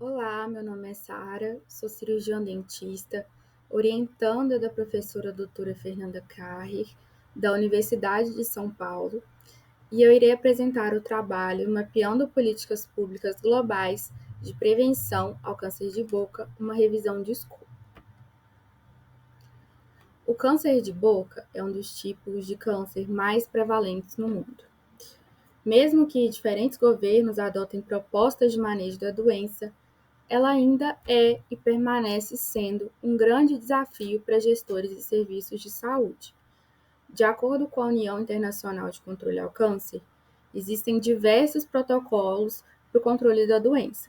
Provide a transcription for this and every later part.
Olá, meu nome é Sara, sou cirurgiã dentista, orientanda da professora doutora Fernanda Carrer, da Universidade de São Paulo, e eu irei apresentar o trabalho Mapeando Políticas Públicas Globais de Prevenção ao Câncer de Boca, uma revisão de escopo. O câncer de boca é um dos tipos de câncer mais prevalentes no mundo. Mesmo que diferentes governos adotem propostas de manejo da doença, ela ainda é e permanece sendo um grande desafio para gestores de serviços de saúde. De acordo com a União Internacional de Controle ao Câncer, existem diversos protocolos para o controle da doença.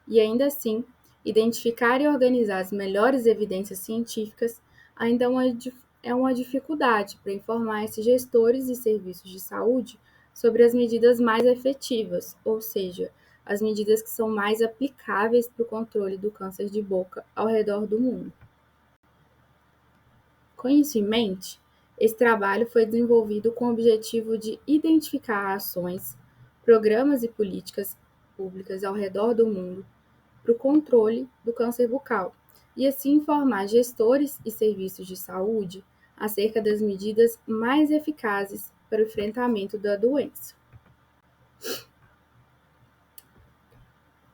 E ainda assim, identificar e organizar as melhores evidências científicas ainda é uma dificuldade para informar esses gestores de serviços de saúde sobre as medidas mais efetivas, ou seja, as medidas que são mais aplicáveis para o controle do câncer de boca ao redor do mundo. Com isso em mente, esse trabalho foi desenvolvido com o objetivo de identificar ações, programas e políticas públicas ao redor do mundo para o controle do câncer bucal e assim informar gestores e serviços de saúde acerca das medidas mais eficazes para o enfrentamento da doença.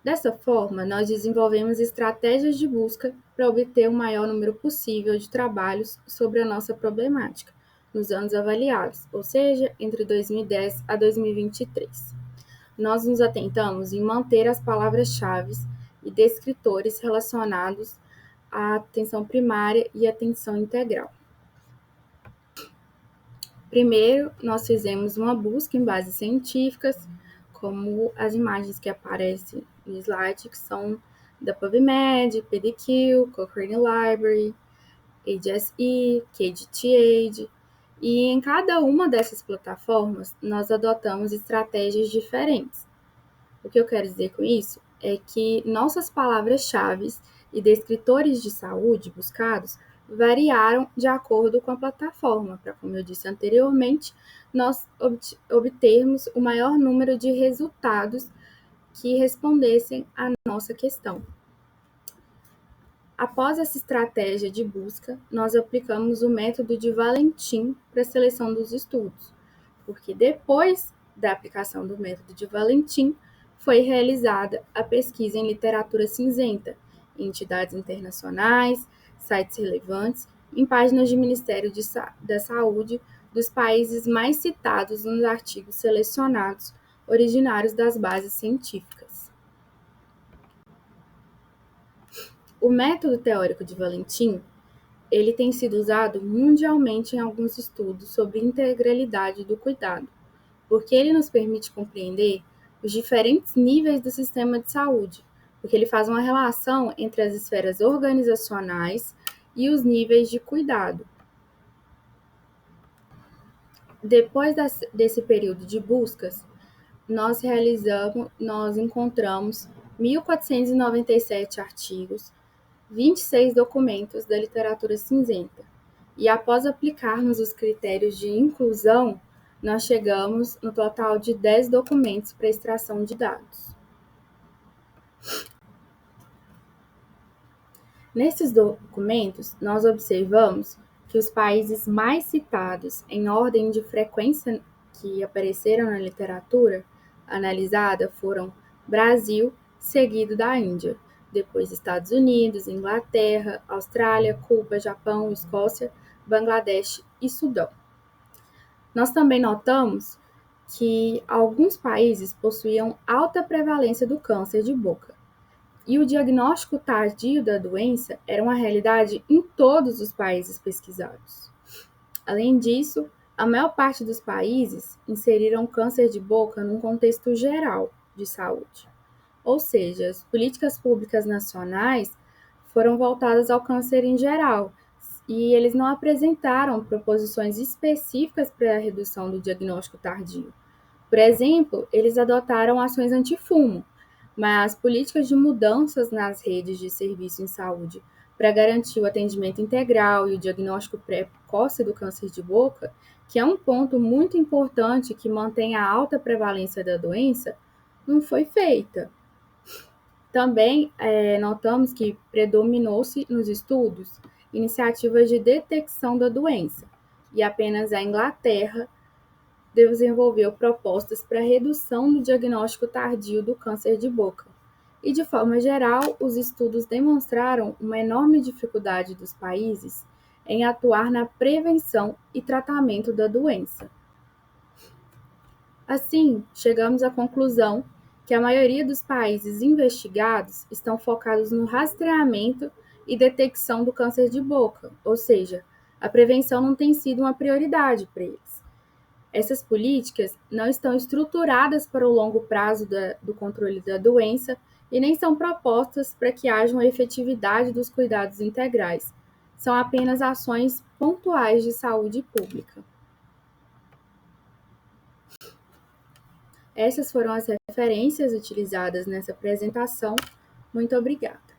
Dessa forma, nós desenvolvemos estratégias de busca para obter o maior número possível de trabalhos sobre a nossa problemática nos anos avaliados, ou seja, entre 2010 a 2023. Nós nos atentamos em manter as palavras-chave e descritores relacionados à atenção primária e atenção integral. Primeiro, nós fizemos uma busca em bases científicas, como as imagens que aparecem no slide, que são da PubMed, PDQ, Cochrane Library, AGSE, KDTAID, e em cada uma dessas plataformas nós adotamos estratégias diferentes. O que eu quero dizer com isso é que nossas palavras-chave e descritores de saúde buscados variaram de acordo com a plataforma, para, como eu disse anteriormente, nós obtermos o maior número de resultados que respondessem à nossa questão. Após essa estratégia de busca, nós aplicamos o método de Valentin para a seleção dos estudos, porque depois da aplicação do método de Valentin, foi realizada a pesquisa em literatura cinzenta, em entidades internacionais, sites relevantes, em páginas de Ministério da Saúde dos países mais citados nos artigos selecionados, originários das bases científicas. O método teórico de Valentin, ele tem sido usado mundialmente em alguns estudos sobre integralidade do cuidado, porque ele nos permite compreender os diferentes níveis do sistema de saúde, porque ele faz uma relação entre as esferas organizacionais e os níveis de cuidado. Depois desse período de buscas, nós encontramos 1.497 artigos, 26 documentos da literatura cinzenta. E após aplicarmos os critérios de inclusão, nós chegamos no total de 10 documentos para extração de dados. Nesses documentos, nós observamos que os países mais citados em ordem de frequência que apareceram na literatura analisada foram Brasil, seguido da Índia, depois Estados Unidos, Inglaterra, Austrália, Cuba, Japão, Escócia, Bangladesh e Sudão. Nós também notamos que alguns países possuíam alta prevalência do câncer de boca, e o diagnóstico tardio da doença era uma realidade em todos os países pesquisados. Além disso, a maior parte dos países inseriram câncer de boca num contexto geral de saúde. Ou seja, as políticas públicas nacionais foram voltadas ao câncer em geral, e eles não apresentaram proposições específicas para a redução do diagnóstico tardio. Por exemplo, eles adotaram ações anti-fumo, mas políticas de mudanças nas redes de serviço em saúde para garantir o atendimento integral e o diagnóstico precoce do câncer de boca, que é um ponto muito importante que mantém a alta prevalência da doença, não foi feita. Também notamos que predominou-se nos estudos iniciativas de detecção da doença, e apenas a Inglaterra desenvolveu propostas para redução do diagnóstico tardio do câncer de boca. E, de forma geral, os estudos demonstraram uma enorme dificuldade dos países em atuar na prevenção e tratamento da doença. Assim, chegamos à conclusão que a maioria dos países investigados estão focados no rastreamento e detecção do câncer de boca, ou seja, a prevenção não tem sido uma prioridade para eles. Essas políticas não estão estruturadas para o longo prazo do controle da doença e nem são propostas para que haja uma efetividade dos cuidados integrais. São apenas ações pontuais de saúde pública. Essas foram as referências utilizadas nessa apresentação. Muito obrigada.